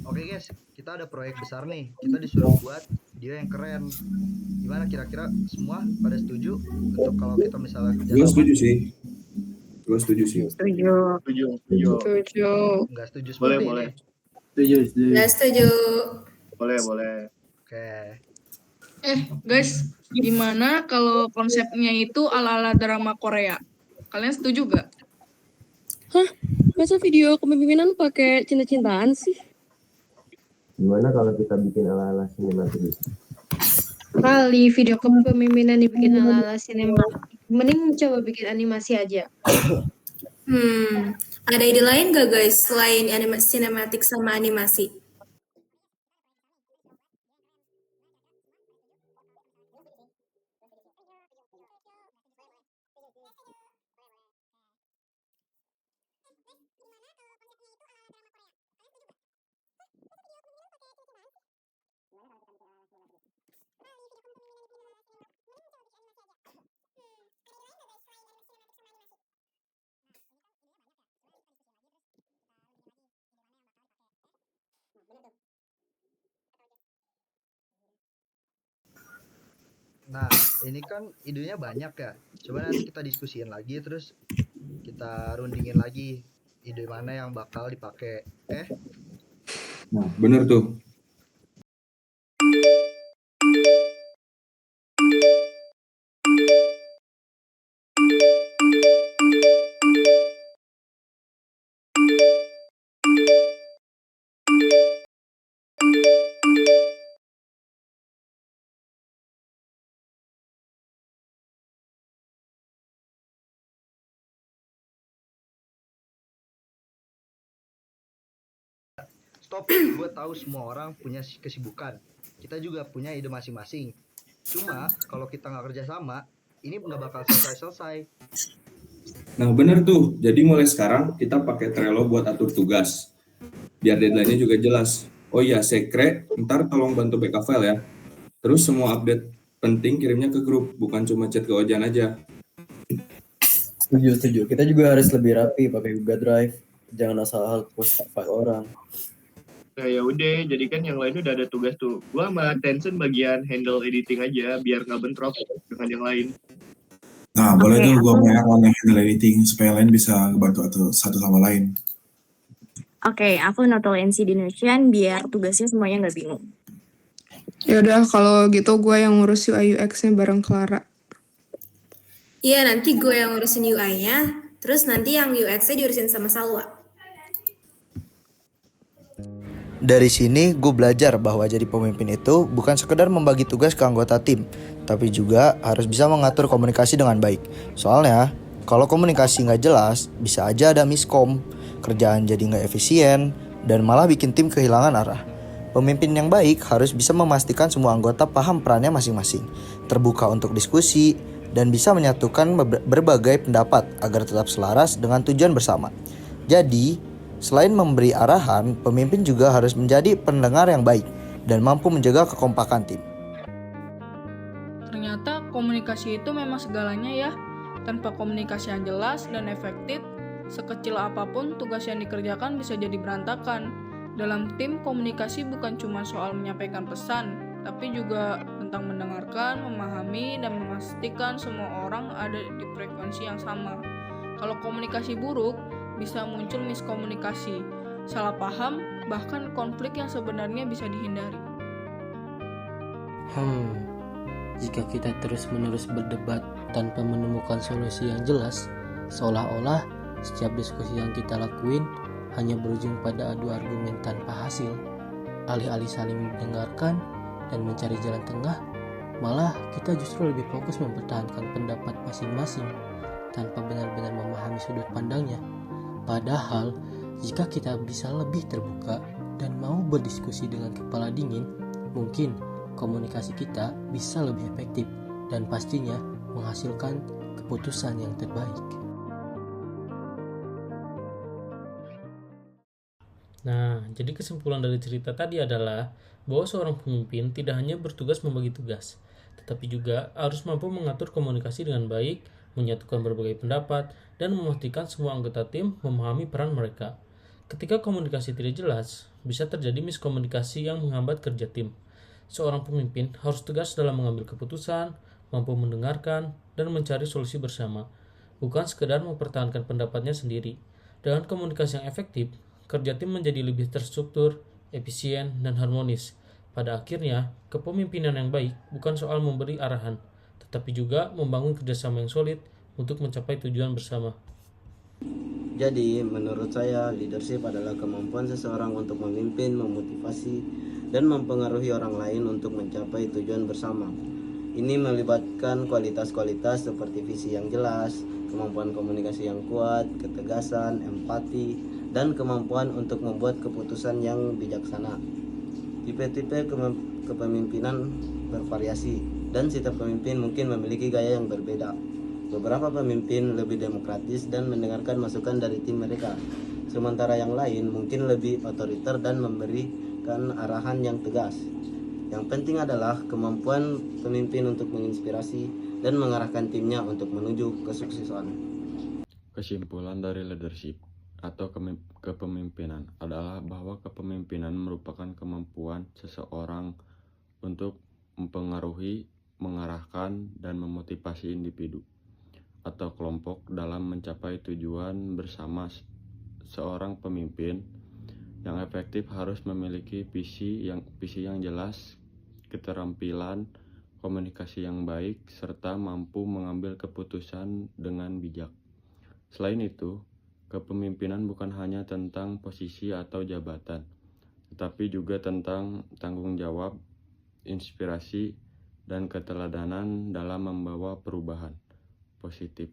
Oke guys, kita ada proyek besar nih. Kita disuruh buat video yang keren. Gimana kira-kira semua pada setuju untuk kalau kita misalnya kerja Gue sama? setuju sih. Setuju. Nggak setuju semua nih. Boleh. Nggak setuju. Boleh. Oke. Guys, gimana kalau konsepnya itu ala-ala drama Korea? Kalian setuju gak? Masa video kepemimpinan pakai cinta-cintaan sih? Gimana kalau kita bikin ala-ala sinematik? Kali video kepemimpinan dibikin ala-ala sinema. Mending coba bikin animasi aja. Ada ide lain gak guys selain sinematik sama animasi? Nah, ini kan idenya banyak ya. Coba nanti kita diskusiin lagi, terus kita rundingin lagi ide mana yang bakal dipakai. Nah, bener tuh. Stop, gue tahu semua orang punya kesibukan. Kita juga punya ide masing-masing. Cuma kalau kita nggak kerja sama, ini nggak bakal selesai. Nah, bener tuh. Jadi mulai sekarang kita pakai Trello buat atur tugas. Biar deadline-nya juga jelas. Oh iya, Sekre, ntar tolong bantu backup file ya. Terus semua update penting kirimnya ke grup, bukan cuma chat ke Ojan aja. Setuju. Kita juga harus lebih rapi pakai Google Drive. Jangan asal post file orang. Nah ya udah, jadi kan yang lain udah ada tugas tuh. Gua sama Tencent bagian handle editing aja, biar nggak bentrok dengan yang lain. Nah, boleh tuh gue yang handle editing supaya lain bisa bantu satu sama lain. Oke, aku notal NC di Indonesian biar tugasnya semuanya nggak bingung. Yaudah, kalau gitu gue yang ngurus UI UX-nya bareng Clara. Iya, nanti gue yang ngurusin UI-nya, terus nanti yang UX-nya diurusin sama Salwa. Dari sini gue belajar bahwa jadi pemimpin itu bukan sekedar membagi tugas ke anggota tim, tapi juga harus bisa mengatur komunikasi dengan baik. Soalnya kalau komunikasi nggak jelas, bisa aja ada miskom, kerjaan jadi nggak efisien, dan malah bikin tim kehilangan arah. Pemimpin yang baik harus bisa memastikan semua anggota paham perannya masing-masing, terbuka untuk diskusi, dan bisa menyatukan berbagai pendapat agar tetap selaras dengan tujuan bersama. Jadi, selain memberi arahan, pemimpin juga harus menjadi pendengar yang baik dan mampu menjaga kekompakan tim. Ternyata komunikasi itu memang segalanya ya. Tanpa komunikasi yang jelas dan efektif, sekecil apapun tugas yang dikerjakan bisa jadi berantakan. Dalam tim, komunikasi bukan cuma soal menyampaikan pesan, tapi juga tentang mendengarkan, memahami, dan memastikan semua orang ada di frekuensi yang sama. Kalau komunikasi buruk, bisa muncul miskomunikasi, salah paham, bahkan konflik yang sebenarnya bisa dihindari. Jika kita terus-menerus berdebat tanpa menemukan solusi yang jelas, seolah-olah setiap diskusi yang kita lakuin hanya berujung pada adu argumen tanpa hasil. Alih-alih saling mendengarkan dan mencari jalan tengah, malah kita justru lebih fokus mempertahankan pendapat masing-masing tanpa benar-benar memahami sudut pandangnya. Padahal, jika kita bisa lebih terbuka dan mau berdiskusi dengan kepala dingin, mungkin komunikasi kita bisa lebih efektif dan pastinya menghasilkan keputusan yang terbaik. Nah, jadi kesimpulan dari cerita tadi adalah bahwa seorang pemimpin tidak hanya bertugas membagi tugas, tetapi juga harus mampu mengatur komunikasi dengan baik, menyatukan berbagai pendapat, dan memastikan semua anggota tim memahami peran mereka. Ketika komunikasi tidak jelas, bisa terjadi miskomunikasi yang menghambat kerja tim. Seorang pemimpin harus tegas dalam mengambil keputusan, mampu mendengarkan, dan mencari solusi bersama, bukan sekedar mempertahankan pendapatnya sendiri. Dengan komunikasi yang efektif, kerja tim menjadi lebih terstruktur, efisien, dan harmonis. Pada akhirnya, kepemimpinan yang baik bukan soal memberi arahan, tetapi juga membangun kerjasama yang solid untuk mencapai tujuan bersama. Jadi, menurut saya, leadership adalah kemampuan seseorang untuk memimpin, memotivasi, dan mempengaruhi orang lain untuk mencapai tujuan bersama. Ini melibatkan kualitas-kualitas seperti visi yang jelas, kemampuan komunikasi yang kuat, ketegasan, empati, dan kemampuan untuk membuat keputusan yang bijaksana. Tipe-tipe kepemimpinan bervariasi, dan setiap pemimpin mungkin memiliki gaya yang berbeda. Beberapa pemimpin lebih demokratis dan mendengarkan masukan dari tim mereka, sementara yang lain mungkin lebih otoriter dan memberikan arahan yang tegas. Yang penting adalah kemampuan pemimpin untuk menginspirasi dan mengarahkan timnya untuk menuju kesuksesan. Kesimpulan dari leadership atau kepemimpinan adalah bahwa kepemimpinan merupakan kemampuan seseorang untuk mempengaruhi, mengarahkan, dan memotivasi individu atau kelompok dalam mencapai tujuan bersama. Seorang pemimpin yang efektif harus memiliki visi yang jelas, keterampilan komunikasi yang baik, serta mampu mengambil keputusan dengan bijak. Selain itu, kepemimpinan bukan hanya tentang posisi atau jabatan, tetapi juga tentang tanggung jawab, inspirasi, dan keteladanan dalam membawa perubahan positif.